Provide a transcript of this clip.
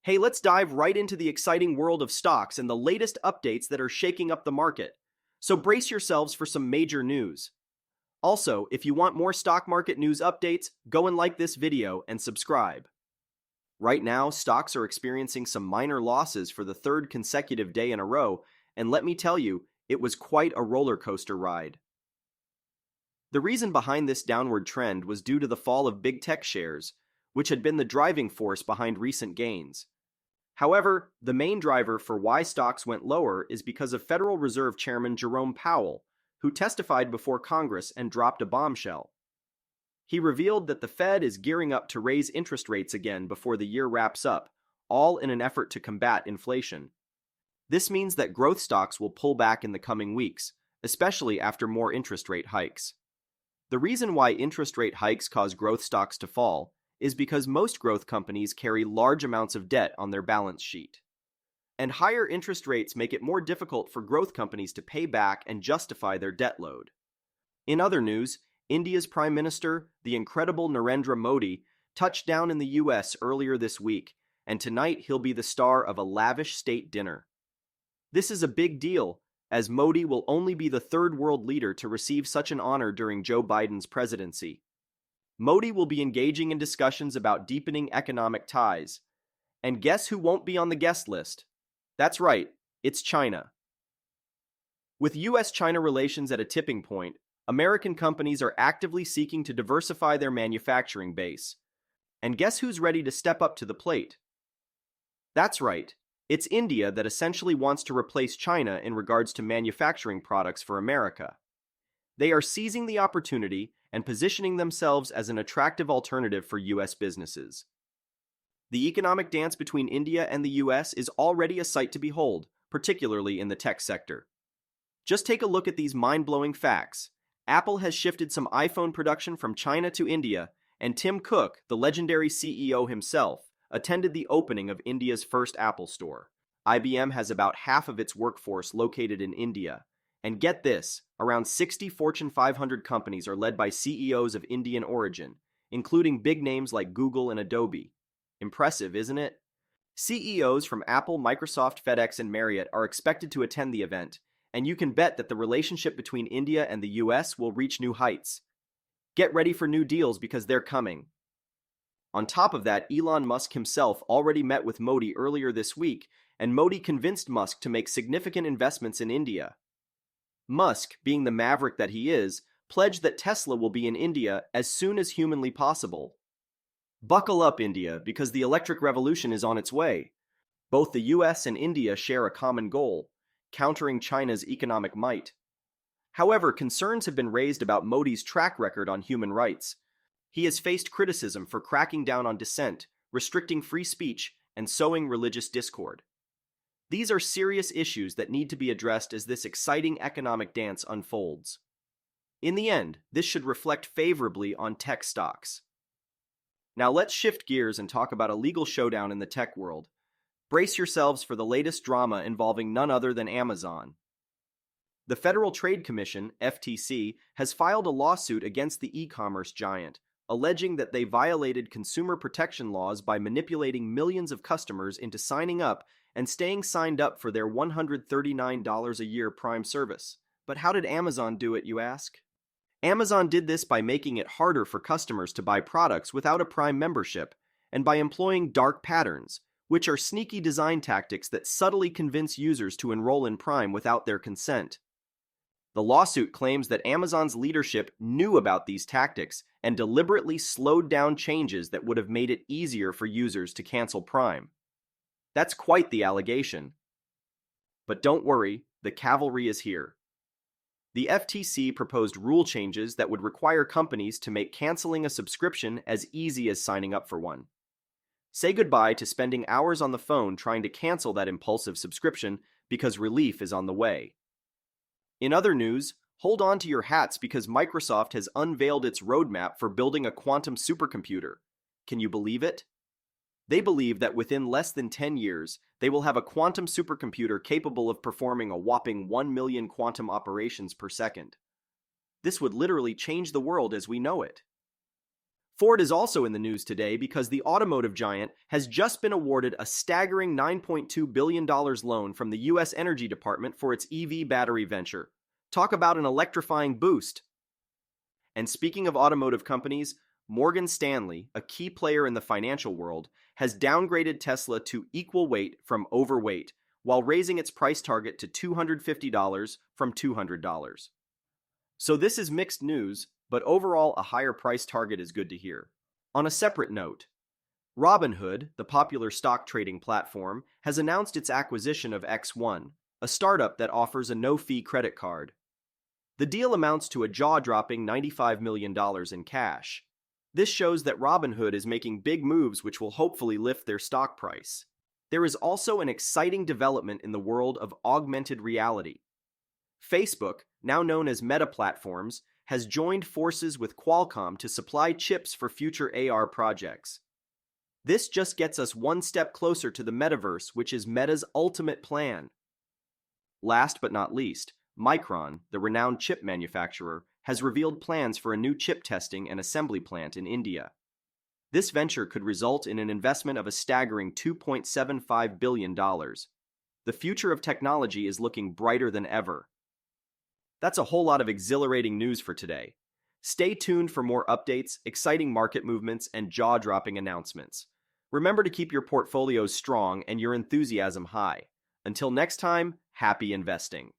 Hey, let's dive right into the exciting world of stocks and the latest updates that are shaking up the market. So brace yourselves for some major news. Also, if you want more stock market news updates, go and like this video and subscribe. Right now, stocks are experiencing some minor losses for the third consecutive day in a row, and let me tell you, it was quite a roller coaster ride. The reason behind this downward trend was due to the fall of big tech shares, which had been the driving force behind recent gains. However, the main driver for why stocks went lower is because of Federal Reserve Chairman Jerome Powell, who testified before Congress and dropped a bombshell. He revealed that the Fed is gearing up to raise interest rates again before the year wraps up, all in an effort to combat inflation. This means that growth stocks will pull back in the coming weeks, especially after more interest rate hikes. The reason why interest rate hikes cause growth stocks to fall is because most growth companies carry large amounts of debt on their balance sheet. And higher interest rates make it more difficult for growth companies to pay back and justify their debt load. In other news, India's Prime Minister, the incredible Narendra Modi, touched down in the US earlier this week, and tonight he'll be the star of a lavish state dinner. This is a big deal, as Modi will only be the third world leader to receive such an honor during Joe Biden's presidency. Modi will be engaging in discussions about deepening economic ties. And guess who won't be on the guest list? That's right, it's China. With US-China relations at a tipping point, American companies are actively seeking to diversify their manufacturing base. And guess who's ready to step up to the plate? That's right, it's India that essentially wants to replace China in regards to manufacturing products for America. They are seizing the opportunity and positioning themselves as an attractive alternative for US businesses. The economic dance between India and the US is already a sight to behold, particularly in the tech sector. Just take a look at these mind-blowing facts. Apple has shifted some iPhone production from China to India, and Tim Cook, the legendary CEO himself, attended the opening of India's first Apple store. IBM has about half of its workforce located in India. And get this, around 60 Fortune 500 companies are led by CEOs of Indian origin, including big names like Google and Adobe. Impressive, isn't it? CEOs from Apple, Microsoft, FedEx, and Marriott are expected to attend the event, and you can bet that the relationship between India and the US will reach new heights. Get ready for new deals because they're coming. On top of that, Elon Musk himself already met with Modi earlier this week, and Modi convinced Musk to make significant investments in India. Musk, being the maverick that he is, pledged that Tesla will be in India as soon as humanly possible. Buckle up, India, because the electric revolution is on its way. Both the US and India share a common goal: countering China's economic might. However, concerns have been raised about Modi's track record on human rights. He has faced criticism for cracking down on dissent, restricting free speech, and sowing religious discord. These are serious issues that need to be addressed as this exciting economic dance unfolds. In the end, this should reflect favorably on tech stocks. Now let's shift gears and talk about a legal showdown in the tech world. Brace yourselves for the latest drama involving none other than Amazon. The Federal Trade Commission, FTC, has filed a lawsuit against the e-commerce giant, alleging that they violated consumer protection laws by manipulating millions of customers into signing up and staying signed up for their $139 a year Prime service. But how did Amazon do it, you ask? Amazon did this by making it harder for customers to buy products without a Prime membership, and by employing dark patterns, which are sneaky design tactics that subtly convince users to enroll in Prime without their consent. The lawsuit claims that Amazon's leadership knew about these tactics and deliberately slowed down changes that would have made it easier for users to cancel Prime. That's quite the allegation. But don't worry, the cavalry is here. The FTC proposed rule changes that would require companies to make canceling a subscription as easy as signing up for one. Say goodbye to spending hours on the phone trying to cancel that impulsive subscription because relief is on the way. In other news, hold on to your hats because Microsoft has unveiled its roadmap for building a quantum supercomputer. Can you believe it? They believe that within less than 10 years, they will have a quantum supercomputer capable of performing a whopping 1 million quantum operations per second. This would literally change the world as we know it. Ford is also in the news today because the automotive giant has just been awarded a staggering $9.2 billion loan from the U.S. Energy Department for its EV battery venture. Talk about an electrifying boost. And speaking of automotive companies, Morgan Stanley, a key player in the financial world, has downgraded Tesla to equal weight from overweight, while raising its price target to $250 from $200. So this is mixed news, but overall a higher price target is good to hear. On a separate note, Robinhood, the popular stock trading platform, has announced its acquisition of X1, a startup that offers a no-fee credit card. The deal amounts to a jaw-dropping $95 million in cash. This shows that Robinhood is making big moves which will hopefully lift their stock price. There is also an exciting development in the world of augmented reality. Facebook, now known as Meta Platforms, has joined forces with Qualcomm to supply chips for future AR projects. This just gets us one step closer to the metaverse, which is Meta's ultimate plan. Last but not least, Micron, the renowned chip manufacturer, has revealed plans for a new chip testing and assembly plant in India. This venture could result in an investment of a staggering $2.75 billion. The future of technology is looking brighter than ever. That's a whole lot of exhilarating news for today. Stay tuned for more updates, exciting market movements, and jaw-dropping announcements. Remember to keep your portfolios strong and your enthusiasm high. Until next time, happy investing.